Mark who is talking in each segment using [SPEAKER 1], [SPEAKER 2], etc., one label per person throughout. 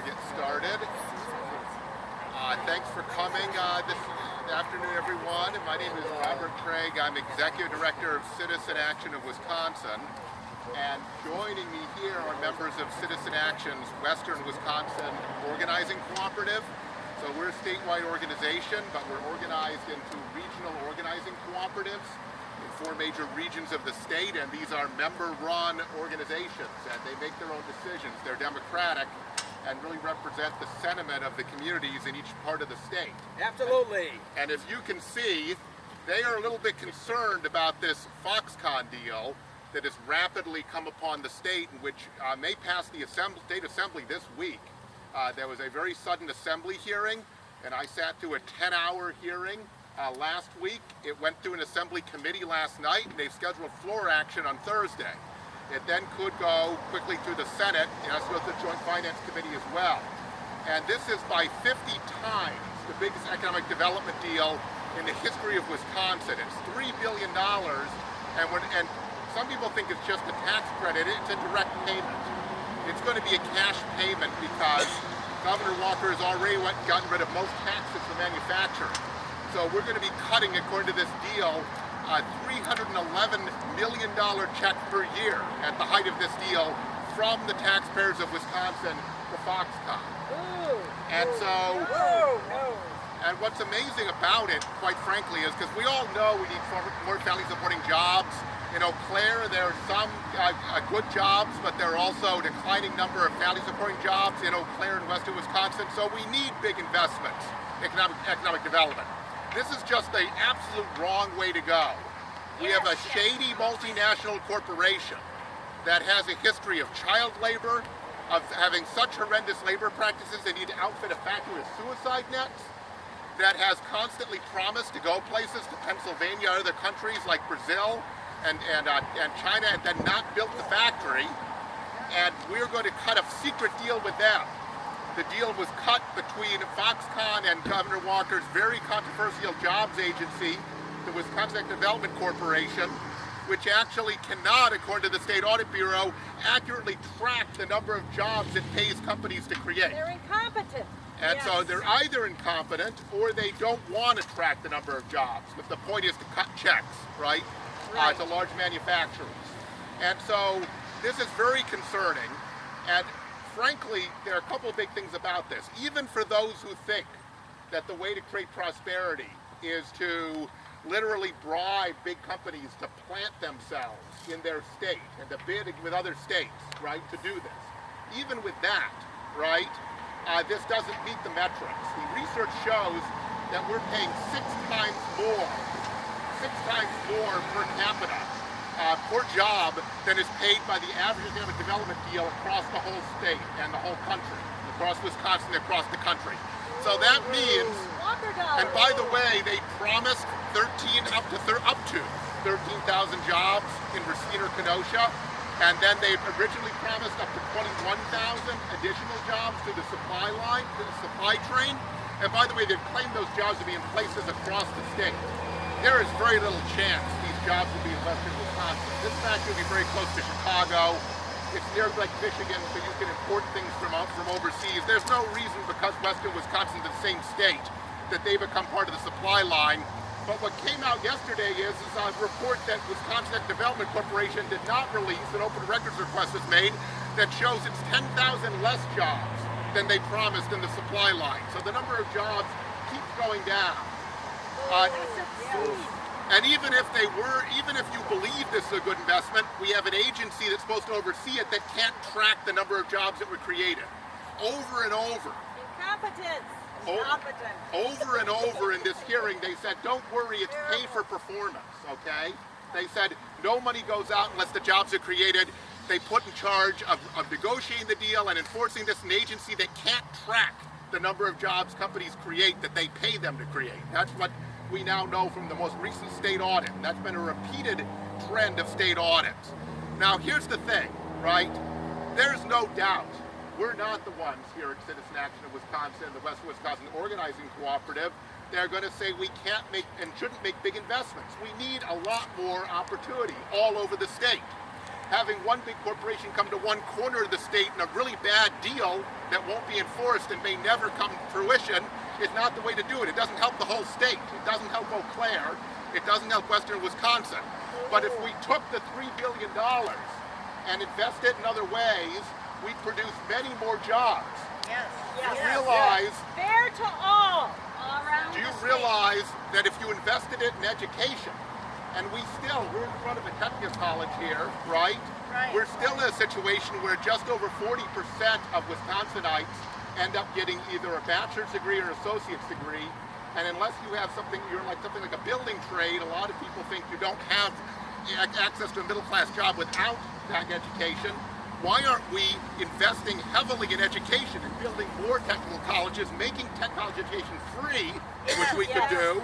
[SPEAKER 1] get started. Thanks for coming this afternoon, everyone. My name is Robert Kraig. I'm Executive Director of Citizen Action of Wisconsin. And joining me here are members of Citizen Action's Western Wisconsin Organizing Cooperative. So we're a statewide organization, but we're organized into regional organizing cooperatives in 4 major regions of the state, and these are member-run organizations, and they make their own decisions. They're democratic and really represent the sentiment of the communities in each part of the state.
[SPEAKER 2] Absolutely.
[SPEAKER 1] And as you can see, they are a little bit concerned about this Foxconn deal that has rapidly come upon the state, and which may pass the state assembly this week. There was a very sudden assembly hearing, and I sat through a 10-hour hearing last week. It went through an assembly committee last night, and they've scheduled floor action on Thursday. It then could go quickly through the Senate. It has to go to the Joint Finance Committee as well. And this is by 50 times the biggest economic development deal in the history of Wisconsin. It's $3 billion, and some people think it's just a tax credit. It's a direct payment. It's going to be a cash payment because Governor Walker has already gotten rid of most taxes for manufacturing. So we're going to be cutting, according to this deal, a $311 million check per year at the height of this deal from the taxpayers of Wisconsin to Foxconn.
[SPEAKER 2] Ooh,
[SPEAKER 1] and so, and what's amazing about it, quite frankly, is because we all know we need more family supporting jobs. In Eau Claire, there are some good jobs, but there are also a declining number of family supporting jobs in Eau Claire and western Wisconsin. So we need big investments, economic development. This is just the absolute wrong way to go. We have a shady multinational corporation that has a history of child labor, of having such horrendous labor practices they need to outfit a factory with suicide nets, that has constantly promised to go places to Pennsylvania, other countries like Brazil and China, and then not built the factory. And we're going to cut a secret deal with them. The deal was cut between Foxconn and Governor Walker's very controversial jobs agency, the Wisconsin Development Corporation, which actually cannot, according to the State Audit Bureau, accurately track the number of jobs it pays companies to create.
[SPEAKER 3] They're incompetent.
[SPEAKER 1] And so they're either incompetent or they don't want to track the number of jobs. But the point is to cut checks, right? To large manufacturers. And so this is very concerning. And frankly, there are a couple of big things about this. Even for those who think that the way to create prosperity is to literally bribe big companies to plant themselves in their state and to bid with other states, right, to do this. Even with that, right, this doesn't meet the metrics. The research shows that we're paying 6 times more per capita per job than is paid by the average economic development deal across the whole state and the whole country, across Wisconsin, across the country. So that means, and by the way, they promised up to 13,000 jobs in Racine or Kenosha, and then they originally promised up to 21,000 additional jobs through the supply line, through the supply train. And by the way, they've claimed those jobs to be in places across the state. There is very little chance these jobs will be in western Wisconsin. This factory will be very close to Chicago. It's near Lake Michigan, so you can import things from overseas. There's no reason, because western Wisconsin is the same state, that they become part of the supply line. But what came out yesterday is a report that Wisconsin Development Corporation did not release, an open records request was made, that shows it's 10,000 less jobs than they promised in the supply line. So the number of jobs keeps going down. And even if you believe this is a good investment, we have an agency that's supposed to oversee it that can't track the number of jobs that were created. Over and over.
[SPEAKER 3] Incompetence.
[SPEAKER 1] Over and over in this hearing, they said, don't worry, it's pay for performance, okay? They said, no money goes out unless the jobs are created. They put in charge of negotiating the deal and enforcing this an agency that can't track the number of jobs companies create that they pay them to create. That's what we now know from the most recent state audit. That's been a repeated trend of state audits. Now, here's the thing, right? There's no doubt we're not the ones here at Citizen Action of Wisconsin, the Western Wisconsin Organizing Cooperative. They're going to say we can't make and shouldn't make big investments. We need a lot more opportunity all over the state. having one big corporation come to one corner of the state in a really bad deal that won't be enforced and may never come to fruition is not the way to do it. It doesn't help the whole state. It doesn't help Eau Claire. It doesn't help western Wisconsin. But if we took the $3 billion and invested it in other ways, we'd produce many more jobs.
[SPEAKER 3] Yes.
[SPEAKER 1] Do you realize?
[SPEAKER 3] Fair to all around
[SPEAKER 1] Do you
[SPEAKER 3] the state.
[SPEAKER 1] realize that if you invested it in education, and we're in front of a technical college here, right?
[SPEAKER 3] Right.
[SPEAKER 1] We're still in a situation where just over 40% of Wisconsinites end up getting either a bachelor's degree or associate's degree. And unless you have something like a building trade, a lot of people think you don't have access to a middle-class job without that education. Why aren't we investing heavily in education and building more technical colleges, making tech college education free, which we could do,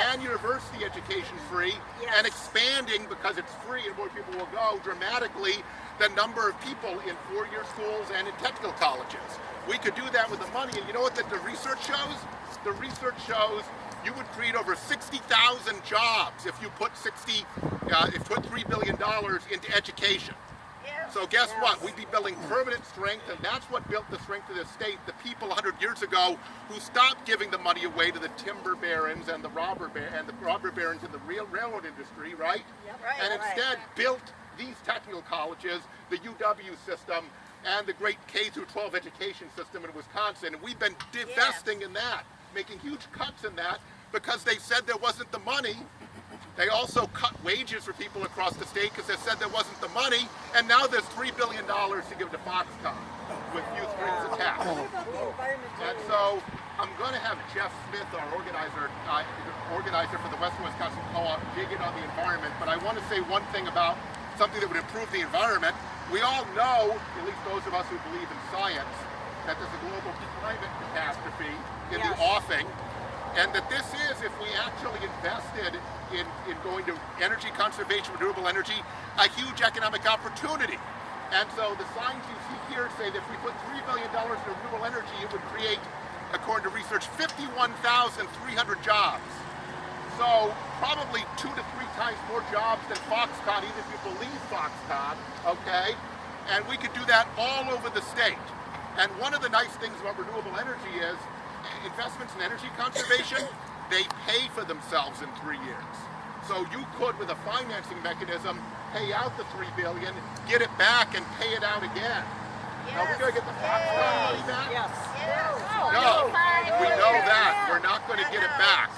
[SPEAKER 1] and university education free, and expanding, because it's free and more people will go, dramatically the number of people in four-year schools and in technical colleges. We could do that with the money, and you know what the research shows? The research shows you would create over 60,000 jobs if you put $3 billion into education. So guess what? We'd be building permanent strength, and that's what built the strength of this state. The people 100 years ago who stopped giving the money away to the timber barons and the robber barons in the railroad industry, right? And instead built these technical colleges, the UW system, and the great K-12 education system in Wisconsin. And we've been divesting in that, making huge cuts in that, because they said there wasn't the money. They also cut wages for people across the state because they said there wasn't the money, and now there's $3 billion to give to Foxconn with few strings attached. And so I'm going to have Jeff Smith, our organizer for the Western Wisconsin Co-op, dig in on the environment, but I want to say one thing about something that would improve the environment. We all know, at least those of us who believe in science, that there's a global climate catastrophe in the offing, and that this is, if we actually invested in going to energy conservation, renewable energy, a huge economic opportunity. And so the signs you see here say that if we put $3 billion in renewable energy, it would create, according to research, 51,300 jobs. So probably 2 to 3 times more jobs than Foxconn, even if you believe Foxconn, okay? And we could do that all over the state. And one of the nice things about renewable energy is investments in energy conservation, they pay for themselves in 3 years. So you could, with a financing mechanism, pay out the $3 billion, get it back, and pay it out again. Now we're going to get the Foxconn money back? No, we know that. We're not going to get it back.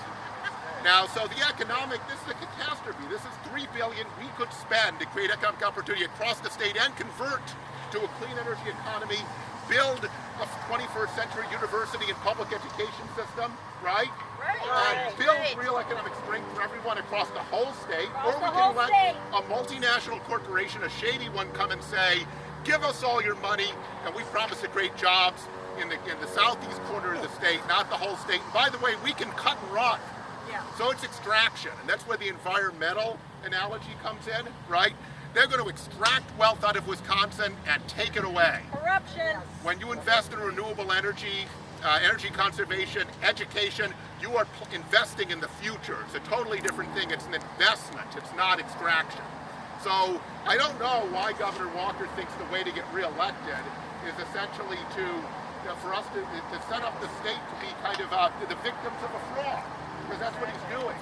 [SPEAKER 1] Now, so the economic, this is a catastrophe. This is $3 billion we could spend to create economic opportunity across the state and convert to a clean energy economy, build a 21st century university and public education system, right? And build real economic strength for everyone across the whole state. Or we can let a multinational corporation, a shady one, come and say, give us all your money, and we promise to create jobs in the southeast corner of the state, not the whole state. And by the way, we can cut and run. So it's extraction, and that's where the environmental analogy comes in, right? They're going to extract wealth out of Wisconsin and take it away.
[SPEAKER 3] Corruption.
[SPEAKER 1] When you invest in renewable energy, energy conservation, education, you are investing in the future. It's a totally different thing. It's an investment. It's not extraction. So I don't know why Governor Walker thinks the way to get reelected is essentially for us to set up the state to be kind of the victims of a fraud. Because that's what he's doing.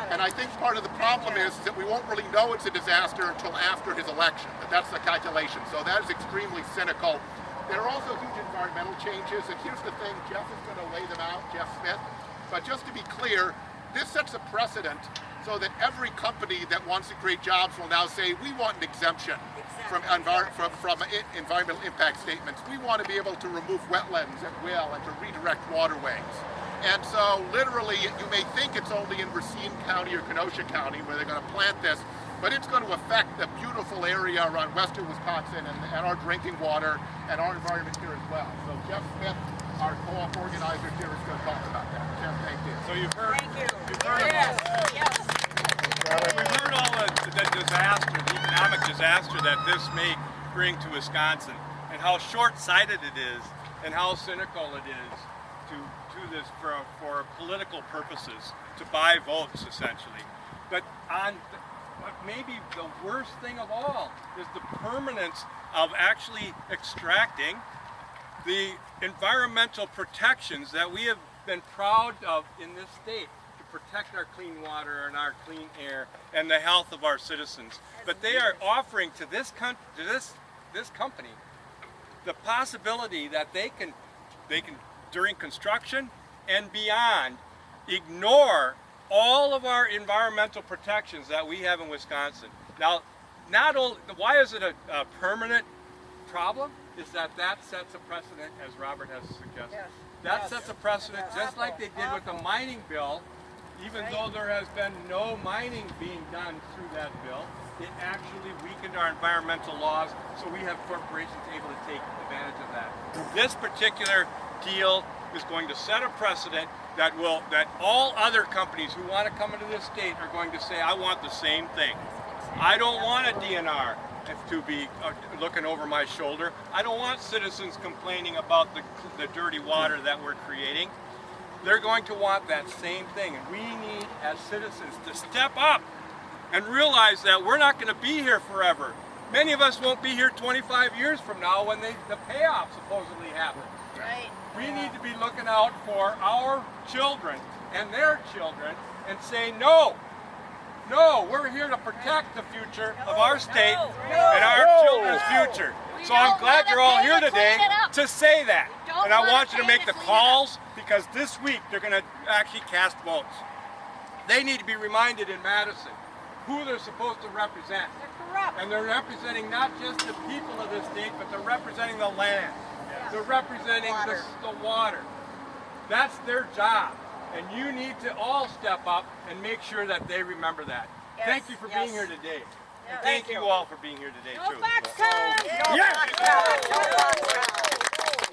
[SPEAKER 1] And I think part of the problem is that we won't really know it's a disaster until after his election. That's the calculation. So that is extremely cynical. There are also huge environmental changes, and here's the thing, Jeff is going to lay them out, Jeff Smith. But just to be clear, this sets a precedent so that every company that wants to create jobs will now say, we want an exemption from environmental impact statements. We want to be able to remove wetlands at will and to redirect waterways. And so literally, you may think it's only in Racine County or Kenosha County where they're going to plant this, but it's going to affect the beautiful area around western Wisconsin and our drinking water and our environment here as well. So Jeff Smith, our co-op organizer here, is going to talk about that. Jeff, thank you.
[SPEAKER 2] So you've heard,
[SPEAKER 3] We've
[SPEAKER 2] heard all the disaster, the economic disaster that this may bring to Wisconsin, and how short-sighted it is, and how cynical it is to this for political purposes, to buy votes essentially. But but maybe the worst thing of all is the permanence of actually extracting the environmental protections that we have been proud of in this state to protect our clean water and our clean air and the health of our citizens. But they are offering to this company the possibility that they can during construction and beyond ignore all of our environmental protections that we have in Wisconsin. Now, not only why is it a permanent problem? Is that sets a precedent, as Robert has suggested.
[SPEAKER 3] Yes.
[SPEAKER 2] That sets a precedent, just like they did with the mining bill. Even though there has been no mining being done through that bill, it actually weakened our environmental laws, so we have corporations able to take advantage of that. This particular deal is going to set a precedent that all other companies who want to come into this state are going to say, I want the same thing. I don't want a DNR to be looking over my shoulder. I don't want citizens complaining about the dirty water that we're creating. They're going to want that same thing, and we need, as citizens, to step up and realize that we're not going to be here forever. Many of us won't be here 25 years from now when the payoff supposedly happens.
[SPEAKER 3] Right.
[SPEAKER 2] We need to be looking out for our children and their children and say, no, we're here to protect the future of our state and our children's future. So I'm glad you're all here today to say that. And I want you to make the calls, because this week they're going to actually cast votes. They need to be reminded in Madison who they're supposed to represent.
[SPEAKER 3] They're corrupt.
[SPEAKER 2] And they're representing not just the people of this state, but they're representing the land. They're representing the water. That's their job. And you need to all step up and make sure that they remember that.
[SPEAKER 3] Yes,
[SPEAKER 2] Thank you for being here today. And thank you all for being here today,
[SPEAKER 3] Go
[SPEAKER 2] too.
[SPEAKER 3] Foxconn!
[SPEAKER 2] Yeah.